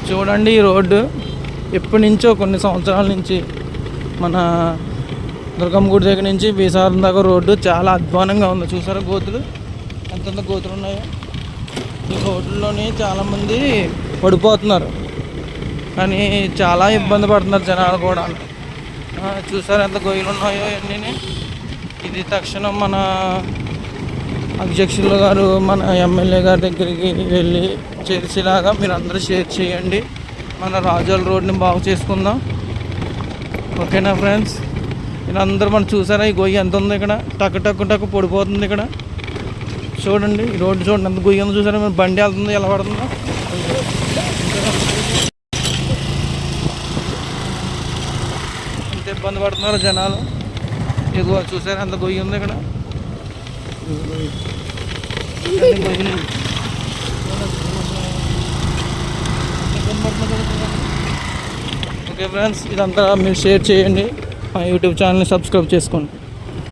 చూడండి ఈ రోడ్డు ఎప్పటి నుంచో కొన్ని సంవత్సరాల నుంచి మన దుర్గమ్మ గుడి దగ్గర నుంచి బీసారం దాకా రోడ్డు చాలా అధ్వానంగా ఉంది. చూసారా గోతులు ఎంతెంత గోతులు ఉన్నాయో. ఈ రోడ్డులోని చాలామంది పడిపోతున్నారు, కానీ చాలా ఇబ్బంది పడుతున్నారు జనాలు కూడా. చూసారా ఎంత గొయ్యలు ఉన్నాయో అన్నీ. ఇది తక్షణం మన అధ్యక్షులు గారు మన ఎమ్మెల్యే గారి దగ్గరికి వెళ్ళి చేర్చేలాగా మీరు అందరూ షేర్ చేయండి. మన రాజోల రోడ్ని బాగు చేసుకుందాం. ఓకేనా ఫ్రెండ్స్? వీళ్ళందరూ మనం చూసారా ఈ గొయ్యి ఎంత ఉంది ఇక్కడ, టక్కు టక్కు టక్కు పడిపోతుంది ఇక్కడ. చూడండి ఈ రోడ్డు చూడండి ఎంత గొయ్యి ఉందో చూసారా. మన బండి వెళ్తుంది ఎలా పడుతుందో. ఎంత ఇబ్బంది పడుతున్నారు జనాలు. ఇదిగో చూసారా ఎంత గొయ్యి ఉంది ఇక్కడ. ఓకే ఫ్రెండ్స్, ఇదంతా మీరు షేర్ చేయండి. మా యూట్యూబ్ ఛానల్ని సబ్స్క్రైబ్ చేసుకోండి.